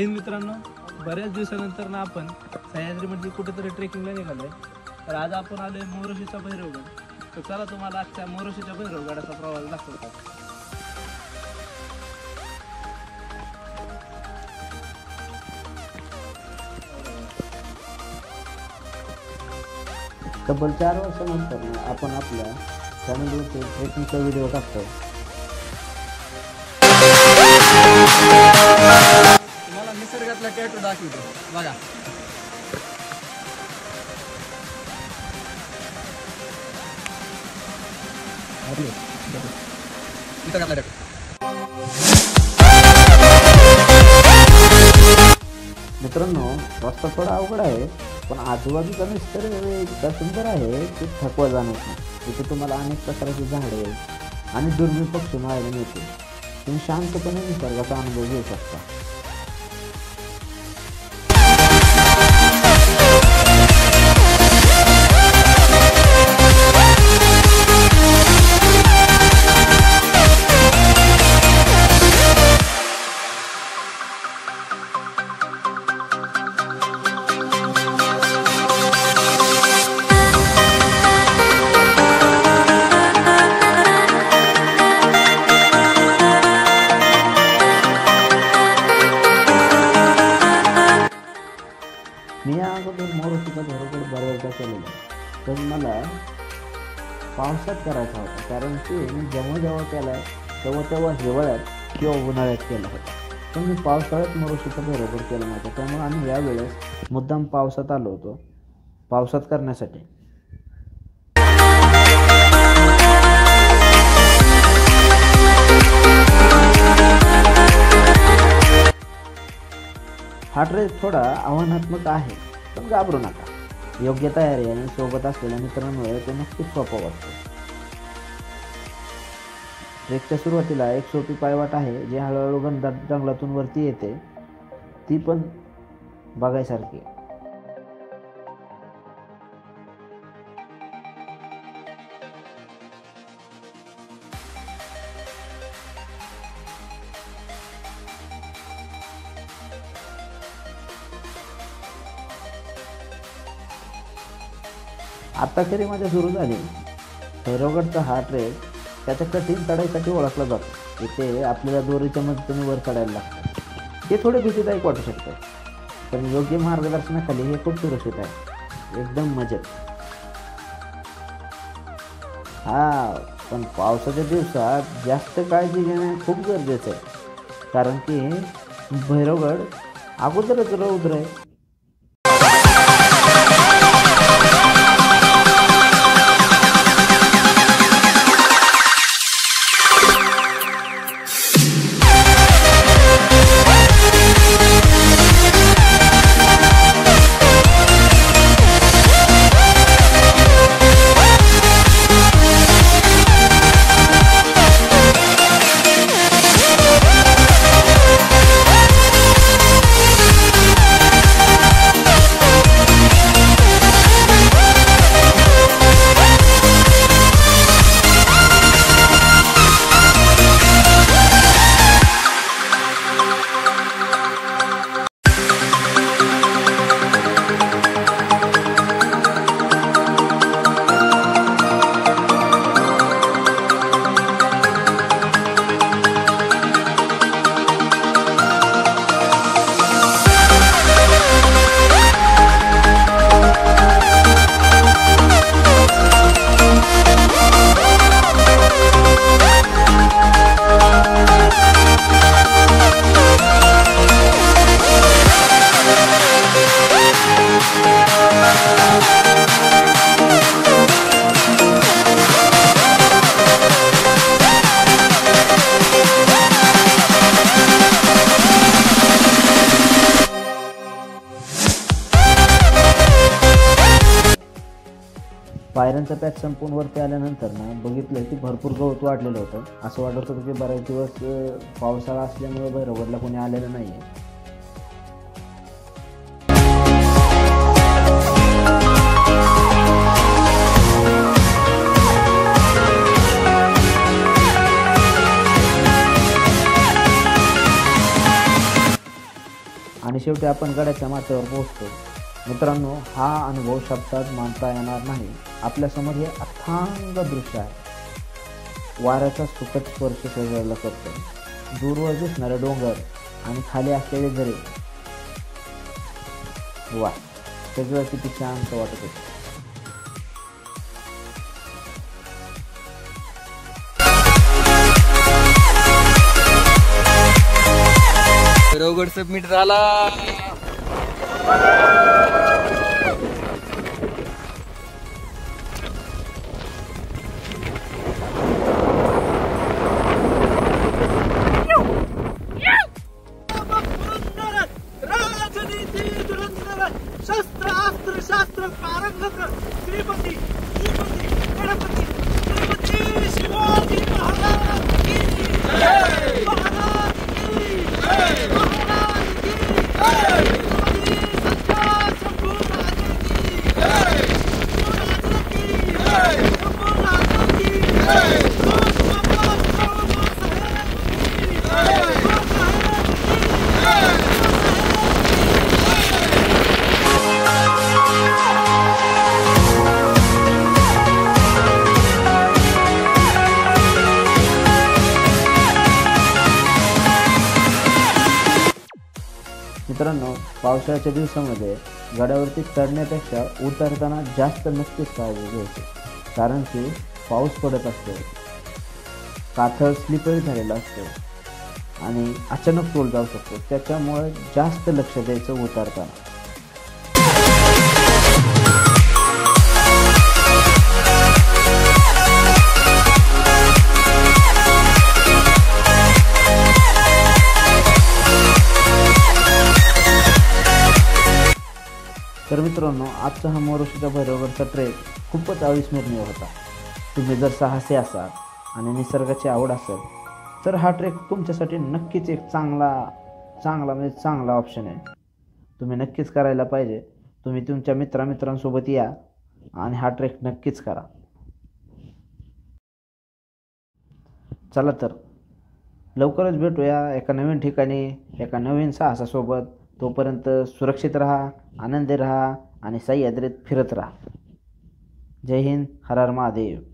जय हिंद मित्रांनो, बऱ्याच दिवसानंतर ना आपण सह्याद्रीमध्ये कुठेतरी ट्रेकिंगला निघालोय. तर आज आपण आलोय मोरोशीचा भैरवगड. तर चला तुम्हाला आजच्या मोरोशीच्या भैरवगडाचा प्रवास दाखवतात. तब्बल 4 वर्षानंतर आपण आपल्या चॅनलवरती ट्रेकिंगचा व्हिडिओ टाकतो. तुम्हाला निसर्गातला टॅटू दाखवतो बघा. मित्रांनो, रस्ता थोडा अवघड आहे, पण आजूबाजूचा निसर्ग इतका सुंदर आहे की थकवा जाणवत नाही. इथे तुम्हाला अनेक प्रकारची झाडे आणि दुर्मिळ पक्षी पाहायला मिळते. तुम्ही शांतपणे निसर्गाचा अनुभव घेऊ शकता. मी या अगोदर मोरोशीचा भैरवगड बऱ्याचदा केलेला, पण मला पावसात करायचा होता, कारण की मी जेव्हा केला तेव्हा हिवाळ्यात किंवा उन्हाळ्यात केला होता. पण मी पावसाळ्यात मोरोशीचा भैरवगड केला नव्हता. त्यामुळे आम्ही यावेळेस मुद्दाम पावसात आलो होतो, पावसात करण्यासाठी. हा ट्रेक थोडा आव्हानात्मक आहे, पण घाबरू नका. योग्य तयारी आणि सोबत असलेल्या मित्रांमुळे तो नक्कीच सोपा वाटतो. ट्रेकच्या सुरुवातीला एक सोपी पायवाट आहे, जी हळूहळू घनदाट जंगलातून वरती येते. ती पण बघायसारखी. आता खरी मजा सुरू झाली. भैरवगडचा हा ट्रेक त्याच्या कठीण चढाईसाठी ओळखला जातो. इथे आपल्याला दोरीच्या मदतीने वर चढायला लागतं. हे थोडे भीतीदायक वाटू शकतं, पण योग्य मार्गदर्शनाखाली हे खूप सुरक्षित आहे, एकदम मजेत. पण पावसाच्या दिवसात जास्त काळजी घेणे खूप गरजेचं आहे, कारण की भैरवगड अगोदरच रौद्र आहे. पायऱ्यांचा पॅक संपून वरती आल्यानंतर ना बघितलं की भरपूर गवत वाढलेलं होतं. असं वाटत होतं की बऱ्याच दिवस पावसाळा असल्यामुळे भैरवगडला कोणी आलेलं नाही आहे. आणि शेवटी आपण गडाच्या माथ्यावर पोहोचतो. मित्रांनो, हा अनुभव शब्दात मानता येणार नाही. आपल्यासमोर हे अथांग दृश्य आहे. वाऱ्याचा सुखद स्पर्श शरीराला करतो. दूरवर दिसणारे डोंगर आणि खाली असलेले झरे, वा, सगळं किती शांत वाटत होतं. रोगड सबमिट झाला. शास्त्र पारंगत श्रीपती गणपती शिवाजी महाराज की जय. महाराज की जय. महाराज की जय. सच्चा शंभू राजे की जय. शंभू राजे की जय. शंभू राजे की जय. बाबा साहेब की जय. मित्रांनो, पावसाळ्याच्या दिवसामध्ये गडावरती चढण्यापेक्षा उतरताना जास्त नक्कीच काळजी घ्यायची. कारण की पाऊस पडत असतो, कातळ स्लिपरी झालेला असतो आणि अचानक तोल जाऊ शकतो. त्याच्यामुळे जास्त लक्ष द्यायचं उतरताना. तर मित्रांनो, आजचा हा मोरोशीच्या भैरवगडचा ट्रेक खूपच अविस्मरणीय होता. तुम्ही जर साहसी असाल आणि निसर्गाची आवड असेल तर हा ट्रेक तुमच्यासाठी नक्कीच एक चांगला ऑप्शन आहे. तुम्ही नक्कीच करायला पाहिजे. तुम्ही तुमच्या मित्रांसोबत या आणि हा ट्रेक नक्कीच करा. चला तर लवकरच भेटूया एका नवीन ठिकाणी, एका नवीन साहसासोबत. तोपर्यंत सुरक्षित राहा, आनंदी राहा आणि सह्याद्रीत फिरत राहा. जय हिंद. हर हर महादेव.